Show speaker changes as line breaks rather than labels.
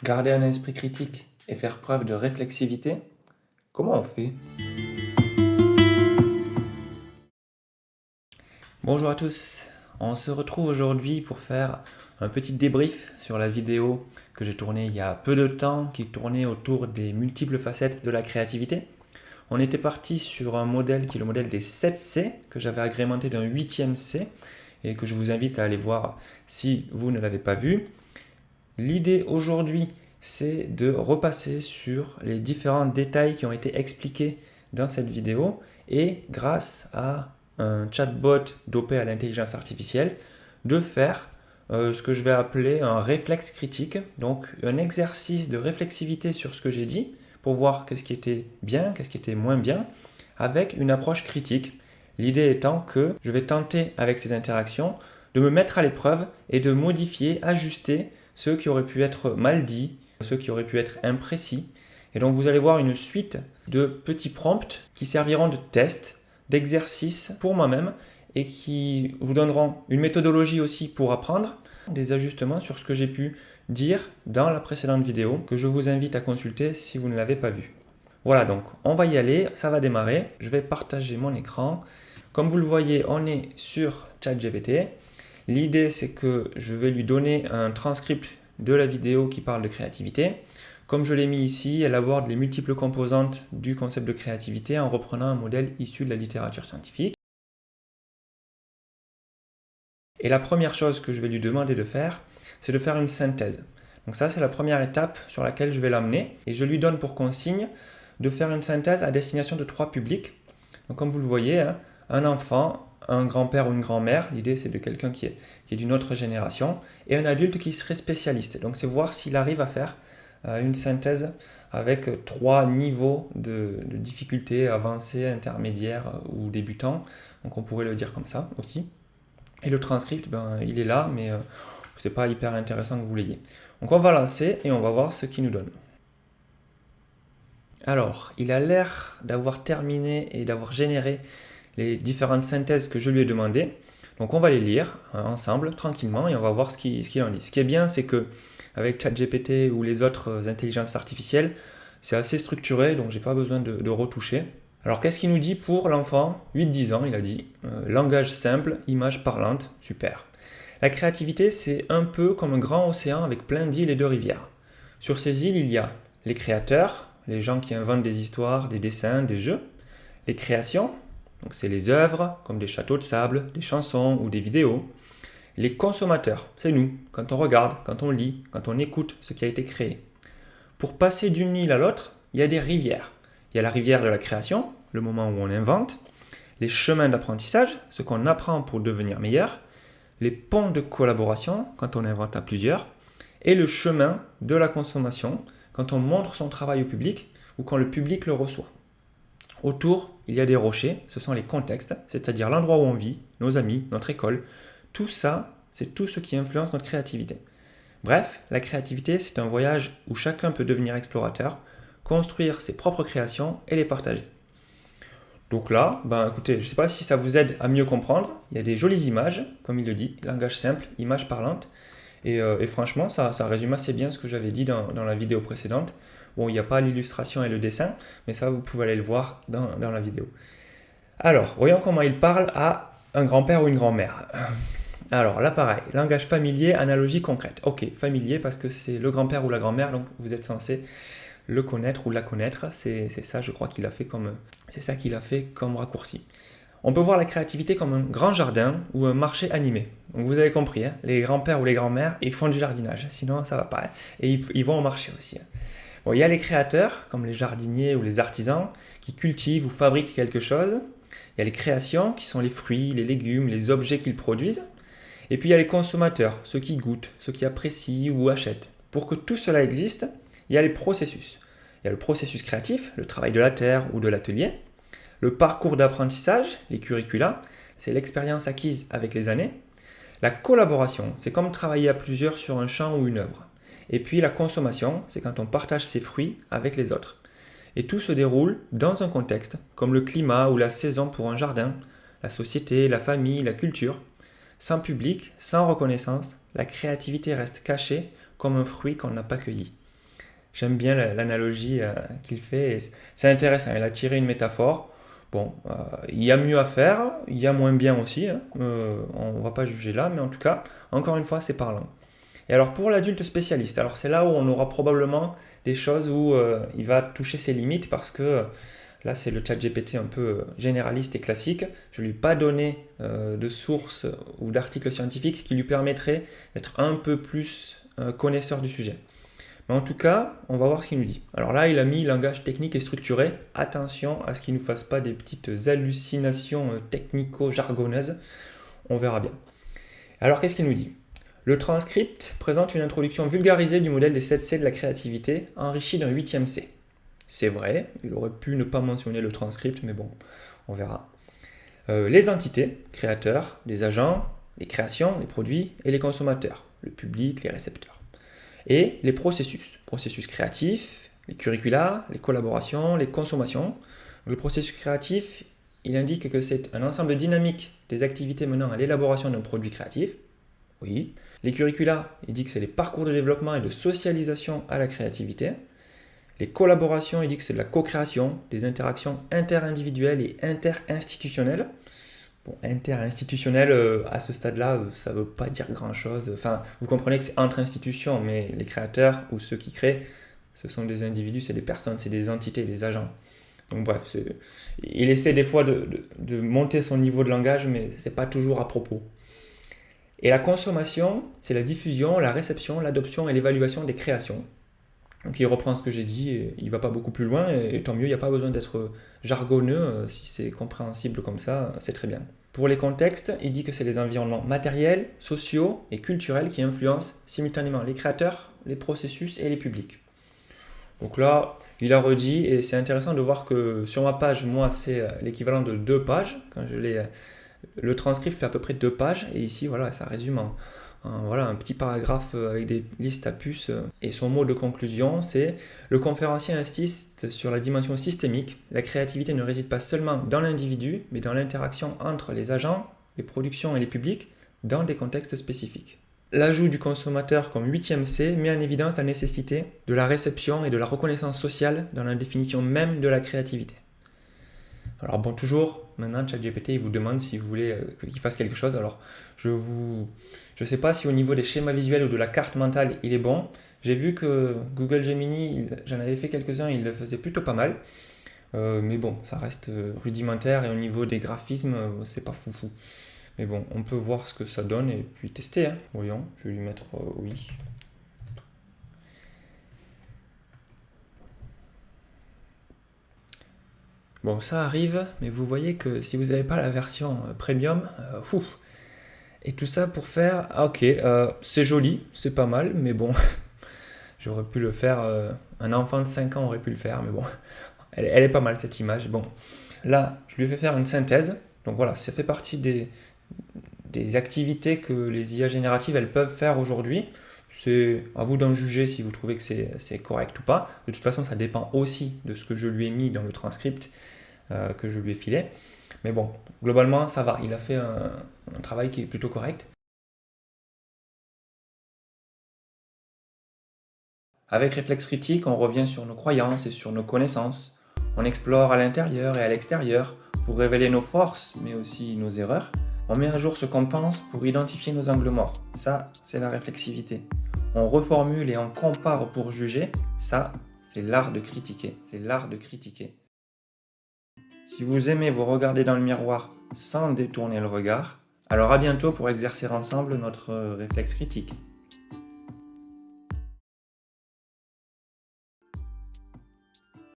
Garder un esprit critique et faire preuve de réflexivité, comment on fait? Bonjour à tous, on se retrouve aujourd'hui pour faire un petit débrief sur la vidéo que j'ai tournée il y a peu de temps, qui tournait autour des multiples facettes de la créativité. On était parti sur un modèle qui est le modèle des 7 C, que j'avais agrémenté d'un 8e C, et que je vous invite à aller voir si vous ne l'avez pas vu. L'idée aujourd'hui, c'est de repasser sur les différents détails qui ont été expliqués dans cette vidéo et grâce à un chatbot dopé à l'intelligence artificielle, de faire ce que je vais appeler un réflexe critique, donc un exercice de réflexivité sur ce que j'ai dit pour voir qu'est-ce qui était bien, qu'est-ce qui était moins bien, avec une approche critique. L'idée étant que je vais tenter avec ces interactions de me mettre à l'épreuve et de modifier, ajuster ceux qui auraient pu être mal dits, ceux qui auraient pu être imprécis. Et donc vous allez voir une suite de petits prompts qui serviront de tests, d'exercices pour moi-même et qui vous donneront une méthodologie aussi pour apprendre, des ajustements sur ce que j'ai pu dire dans la précédente vidéo que je vous invite à consulter si vous ne l'avez pas vue. Voilà, donc on va y aller, ça va démarrer. Je vais partager mon écran. Comme vous le voyez, on est sur ChatGPT. L'idée, c'est que je vais lui donner un transcript de la vidéo qui parle de créativité. Comme je l'ai mis ici, elle aborde les multiples composantes du concept de créativité en reprenant un modèle issu de la littérature scientifique. Et la première chose que je vais lui demander de faire, c'est de faire une synthèse. Donc ça, c'est la première étape sur laquelle je vais l'amener. Et je lui donne pour consigne de faire une synthèse à destination de 3 publics. Donc comme vous le voyez, hein, un enfant, un grand-père ou une grand-mère, l'idée c'est de quelqu'un qui est d'une autre génération, et un adulte qui serait spécialiste. Donc c'est voir s'il arrive à faire une synthèse avec 3 niveaux de difficulté, avancé, intermédiaire ou débutant. Donc on pourrait le dire comme ça aussi. Et le transcript, ben, il est là, mais c'est pas hyper intéressant que vous l'ayez. Donc on va lancer et on va voir ce qu'il nous donne. Alors, il a l'air d'avoir terminé et d'avoir généré les différentes synthèses que je lui ai demandées. Donc on va les lire ensemble, tranquillement, et on va voir ce qu'il en dit. Ce qui est bien, c'est que avec ChatGPT ou les autres intelligences artificielles, c'est assez structuré, donc j'ai pas besoin de retoucher. Alors qu'est-ce qu'il nous dit pour l'enfant 8-10 ans, il a dit langage simple, image parlante, super. La créativité, c'est un peu comme un grand océan avec plein d'îles et de rivières. Sur ces îles, il y a les créateurs, les gens qui inventent des histoires, des dessins, des jeux, les créations, donc c'est les œuvres comme des châteaux de sable, des chansons ou des vidéos. Les consommateurs, c'est nous, quand on regarde, quand on lit, quand on écoute ce qui a été créé. Pour passer d'une île à l'autre, il y a des rivières. Il y a la rivière de la création, le moment où on invente, les chemins d'apprentissage, ce qu'on apprend pour devenir meilleur, les ponts de collaboration, quand on invente à plusieurs, et le chemin de la consommation, quand on montre son travail au public ou quand le public le reçoit. Autour, il y a des rochers, ce sont les contextes, c'est-à-dire l'endroit où on vit, nos amis, notre école. Tout ça, c'est tout ce qui influence notre créativité. Bref, la créativité, c'est un voyage où chacun peut devenir explorateur, construire ses propres créations et les partager. Donc là, ben écoutez, je ne sais pas si ça vous aide à mieux comprendre. Il y a des jolies images, comme il le dit, langage simple, images parlantes. Et franchement, ça résume assez bien ce que j'avais dit dans la vidéo précédente. Bon, il n'y a pas l'illustration et le dessin, mais ça, vous pouvez aller le voir dans la vidéo. Alors, voyons comment il parle à un grand-père ou une grand-mère. Alors là, pareil, langage familier, analogie concrète. Ok, familier parce que c'est le grand-père ou la grand-mère, donc vous êtes censé le connaître ou la connaître. C'est ça, je crois qu'il a fait c'est ça qu'il a fait comme raccourci. On peut voir la créativité comme un grand jardin ou un marché animé. Donc vous avez compris, hein, les grands-pères ou les grands-mères, ils font du jardinage, sinon ça va pas. Hein. Et ils vont au marché aussi. Hein. Bon, il y a les créateurs, comme les jardiniers ou les artisans, qui cultivent ou fabriquent quelque chose. Il y a les créations, qui sont les fruits, les légumes, les objets qu'ils produisent. Et puis il y a les consommateurs, ceux qui goûtent, ceux qui apprécient ou achètent. Pour que tout cela existe, il y a les processus. Il y a le processus créatif, le travail de la terre ou de l'atelier. Le parcours d'apprentissage, les curricula, c'est l'expérience acquise avec les années. La collaboration, c'est comme travailler à plusieurs sur un champ ou une œuvre. Et puis la consommation, c'est quand on partage ses fruits avec les autres. Et tout se déroule dans un contexte, comme le climat ou la saison pour un jardin, la société, la famille, la culture. Sans public, sans reconnaissance, la créativité reste cachée comme un fruit qu'on n'a pas cueilli. J'aime bien l'analogie qu'il fait. C'est intéressant. Il a tiré une métaphore. Bon, il y a mieux à faire, il y a moins bien aussi, hein. On ne va pas juger là, mais en tout cas, encore une fois, c'est parlant. Et alors pour l'adulte spécialiste, alors c'est là où on aura probablement des choses où il va toucher ses limites parce que là c'est le chat GPT un peu généraliste et classique. Je ne lui ai pas donné de sources ou d'articles scientifiques qui lui permettraient d'être un peu plus connaisseur du sujet. Mais en tout cas, on va voir ce qu'il nous dit. Alors là, il a mis langage technique et structuré. Attention à ce qu'il ne nous fasse pas des petites hallucinations technico-jargonneuses. On verra bien. Alors qu'est-ce qu'il nous dit? Le transcript présente une introduction vulgarisée du modèle des 7 C de la créativité, enrichi d'un 8e C. C'est vrai, il aurait pu ne pas mentionner le transcript, mais bon, on verra. Les entités, créateurs, les agents, les créations, les produits et les consommateurs, le public, les récepteurs. Et les processus créatifs, les curricula, les collaborations, les consommations. Le processus créatif, il indique que c'est un ensemble dynamique des activités menant à l'élaboration d'un produit créatif. Oui. Les curricula, il dit que c'est les parcours de développement et de socialisation à la créativité. Les collaborations, il dit que c'est de la co-création, des interactions interindividuelles et interinstitutionnelles. Bon, interinstitutionnel, à ce stade-là, ça ne veut pas dire grand-chose. Enfin, vous comprenez que c'est entre institutions, mais les créateurs ou ceux qui créent, ce sont des individus, c'est des personnes, c'est des entités, des agents. Donc bref, il essaie des fois de monter son niveau de langage, mais ce n'est pas toujours à propos. Et la consommation, c'est la diffusion, la réception, l'adoption et l'évaluation des créations. Donc il reprend ce que j'ai dit, et il ne va pas beaucoup plus loin, et tant mieux, il n'y a pas besoin d'être jargonneux, si c'est compréhensible comme ça, c'est très bien. Pour les contextes, il dit que c'est les environnements matériels, sociaux et culturels qui influencent simultanément les créateurs, les processus et les publics. Donc là, il a redit, et c'est intéressant de voir que sur ma page, moi, c'est l'équivalent de 2 pages. Quand je l'ai, le transcript fait à peu près 2 pages, et ici, voilà, ça résume voilà, un petit paragraphe avec des listes à puces. Et son mot de conclusion, c'est « Le conférencier insiste sur la dimension systémique. La créativité ne réside pas seulement dans l'individu, mais dans l'interaction entre les agents, les productions et les publics, dans des contextes spécifiques. » L'ajout du consommateur comme 8e C met en évidence la nécessité de la réception et de la reconnaissance sociale dans la définition même de la créativité. Alors bon, toujours, maintenant, ChatGPT, il vous demande si vous voulez qu'il fasse quelque chose. Alors, je ne sais pas si au niveau des schémas visuels ou de la carte mentale, il est bon. J'ai vu que Google Gemini, j'en avais fait quelques-uns, il le faisait plutôt pas mal. Mais bon, ça reste rudimentaire et au niveau des graphismes, c'est pas foufou. Mais bon, on peut voir ce que ça donne et puis tester, hein. Voyons, je vais lui mettre oui. Bon, ça arrive, mais vous voyez que si vous n'avez pas la version premium, et tout ça pour faire, ah, ok, c'est joli, c'est pas mal, mais bon, j'aurais pu le faire, un enfant de 5 ans aurait pu le faire, mais bon, elle est pas mal cette image. Bon, là, je lui ai fait faire une synthèse, donc voilà, ça fait partie des activités que les IA génératives, elles peuvent faire aujourd'hui. C'est à vous d'en juger si vous trouvez que c'est correct ou pas. De toute façon, ça dépend aussi de ce que je lui ai mis dans le transcript que je lui ai filé. Mais bon, globalement, ça va. Il a fait un travail qui est plutôt correct. Avec réflexe critique, on revient sur nos croyances et sur nos connaissances. On explore à l'intérieur et à l'extérieur pour révéler nos forces, mais aussi nos erreurs. On met à jour ce qu'on pense pour identifier nos angles morts. Ça, c'est la réflexivité. On reformule et on compare pour juger. Ça, c'est l'art de critiquer. C'est l'art de critiquer. Si vous aimez vous regarder dans le miroir sans détourner le regard, alors à bientôt pour exercer ensemble notre réflexe critique.